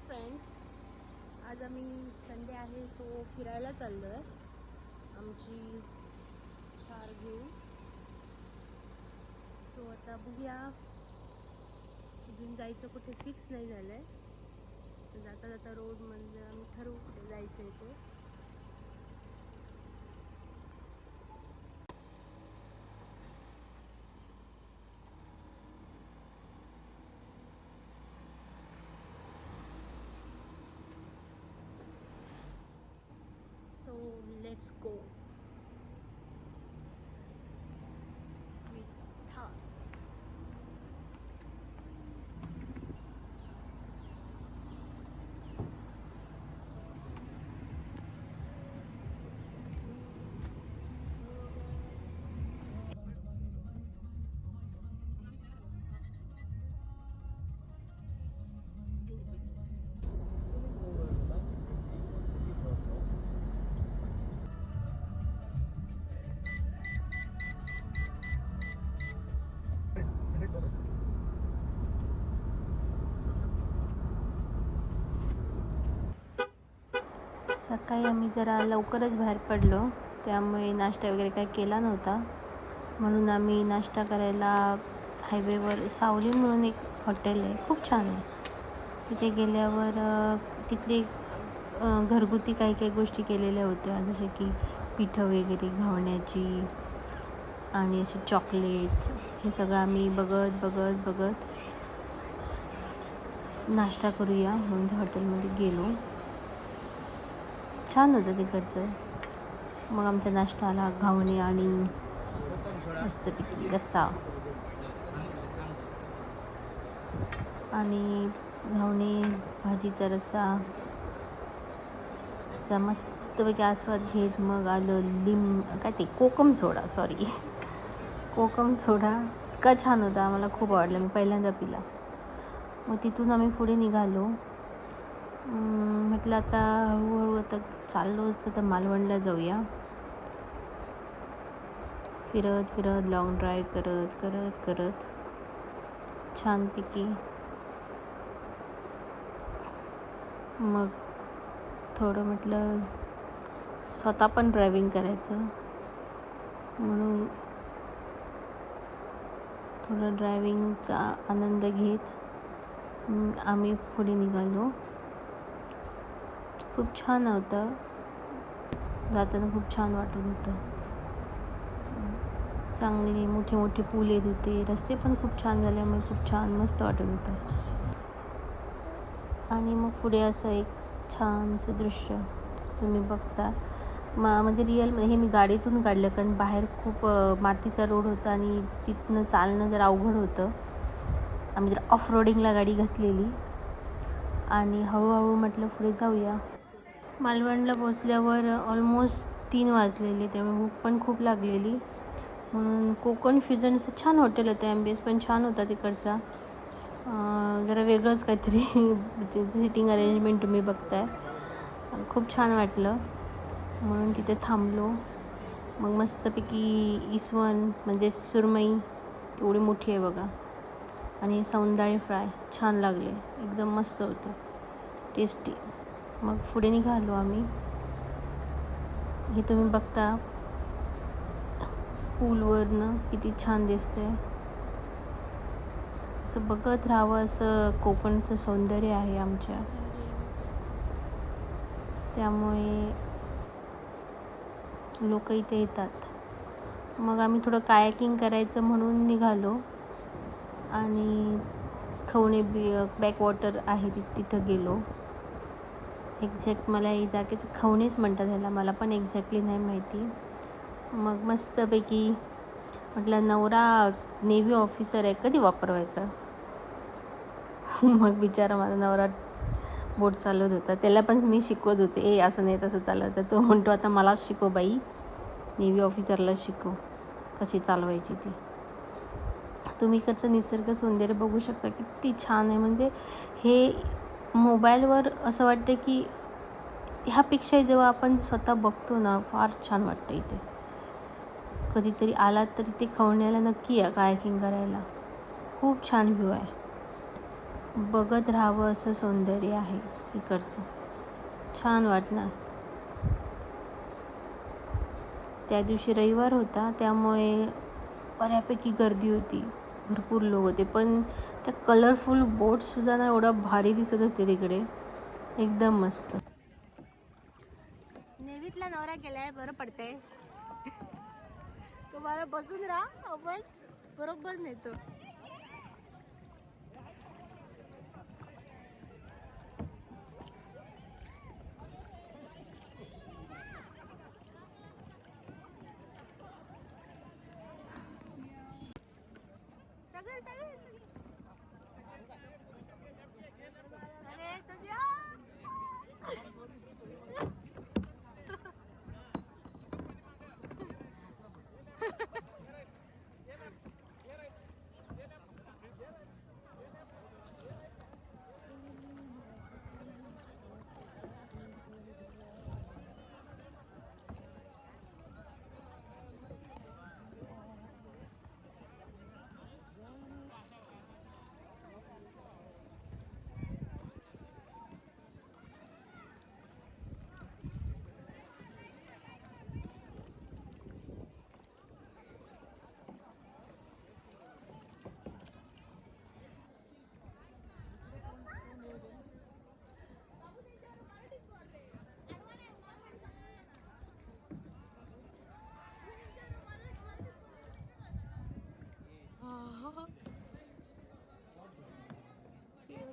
Friends, आज आम्ही Sunday आहे सो फिरायला चाललो आहे. आमची कार घेऊन. सो आता बघूया, अजून जायचं कुठे फिक्स नाही झालं आहे. तर जाता जाता रोडमध्ये आम्ही ठरवू कुठे जायचं आहे ते. So let's go. विठा सकाळी आम्ही जरा लवकरच बाहेर पडलो, त्यामुळे नाश्ता वगैरे काही केला नव्हता. म्हणून आम्ही नाश्ता करायला हायवेवर सावली म्हणून एक हॉटेल आहे, खूप छान आहे. तिथे गेल्यावर तिथले घरगुती काही गोष्टी केलेल्या होत्या, जसे की पिठं वगैरे घावण्याची आणि असे चॉकलेट्स. हे सगळं आम्ही बघत नाश्ता करूया म्हणून हॉटेलमध्ये गेलो. छान होतं तिकडचं. मग आमचा नाश्ता आला, घावणे आणि मस्तपैकी रस्सा. आणि घावणे भाजीचा रस्सा चा मस्तपैकी आस्वाद घेत मग आलं कोकम सोडा. इतका छान होता, आम्हाला खूप आवडला. मी पहिल्यांदा पिला. मग तिथून आम्ही पुढे निघालो. म्हटलं आता हळूहळू आता चाललो असतं तर मालवणला जाऊया. फिरत लॉंग ड्राईव्ह करत छानपैकी मग थोडं म्हटलं स्वतः पण ड्रायव्हिंग करायचं, म्हणून थोडं ड्रायव्हिंगचा आनंद घेत आम्ही पुढे निघालो. खूप छान होतं, जाताना खूप छान वाटत होतं. चांगले मोठे पूल येत होते, रस्ते पण खूप छान झाल्यामुळे खूप छान मस्त वाटत होतं. आणि मग पुढे असं एक छानसं दृश्य तुम्ही बघता. म्हणजे रिअलमध्ये हे मी गाडीतून काढलं, कारण बाहेर खूप मातीचा रोड होता आणि तिथनं चालणं जरा अवघड होतं. आम्ही जरा ऑफ रोडिंगला गाडी घातलेली आणि हळूहळू म्हटलं पुढे जाऊया. मालवणला पोचल्यावर ऑलमोस्ट 3 वाजलेले, त्यामुळे भूक पण खूप लागलेली. म्हणून कोकण फ्युजन असं छान हॉटेल होतं, ॲम्बियन्स पण छान होता तिकडचा. जरा वेगळंच काहीतरी सिटिंग अरेंजमेंट तुम्ही बघताय, खूप छान वाटलं. म्हणून तिथे थांबलो. मग मस्तपैकी इसवण म्हणजे सुरमई एवढी मोठी आहे बघा, आणि सौंदाळे फ्राय छान लागले, एकदम मस्त होते, टेस्टी. मग पुढे निघालो आम्ही. हे तुम्ही बघता पूलवरनं किती छान दिसतंय. असं बघत राहावं असं कोकणचं सौंदर्य आहे आमच्या, त्यामुळे लोक इथे येतात. मग आम्ही थोडं कायाकिंग करायचं म्हणून निघालो आणि खवणे बॅकवॉटर आहे तिथं गेलो. एक्झॅक्ट मला ही जागेचं खवणेच म्हणतात ह्याला, मला पण एक्झॅक्टली नाही माहिती. मग मस्तपैकी म्हटलं नवरा नेव्ही ऑफिसर आहे, कधी वापरवायचा. मग बिचारा माझा नवरा बोट चालवत होता, त्याला पण मी शिकवत होते, असं नाही तसं चालवतं. तो म्हणतो आता मलाच शिकव बाई, नेव्ही ऑफिसरला शिकव कशी चालवायची ती. तुम्ही इकडचं निसर्ग सौंदर्य बघू शकता, किती छान आहे. म्हणजे हे मोबाईलवर असं वाटतं की ह्यापेक्षा जेव्हा आपण स्वतः बघतो ना, फार छान वाटतं. इथे कधीतरी आलात तरी ते खवण्याला नक्की या कायाकिंग करायला, खूप छान व्ह्यू आहे. बघत राहावं असं सौंदर्य आहे इकडचं. छान वाटणार. त्या दिवशी रविवार होता त्यामुळे बऱ्यापैकी गर्दी होती, भरपूर लोक होते. पण त्या कलरफुल बोटसुद्धा ना एवढा भारी दिसत होते तिकडे, एकदम मस्त. नेव्हीतला नवरा केलाय, बरं पडतंय. तुम्हाला बसून राहा, आपण बरोबर नेतो.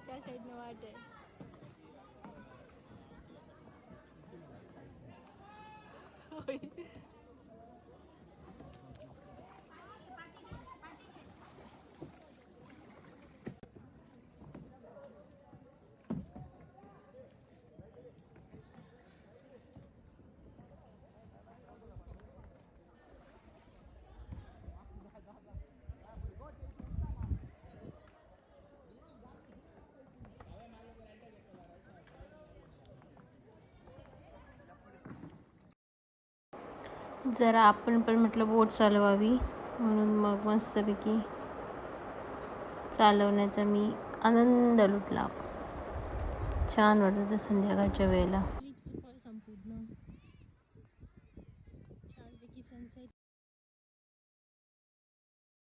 त्या साईडनं वाट आहे. जरा आपण पण म्हटलं बोट चालवावी, म्हणून मग मस्तपैकी चालवण्याचा मी आनंद लुटला. छान वाटत होतं संध्याकाळच्या वेळेला.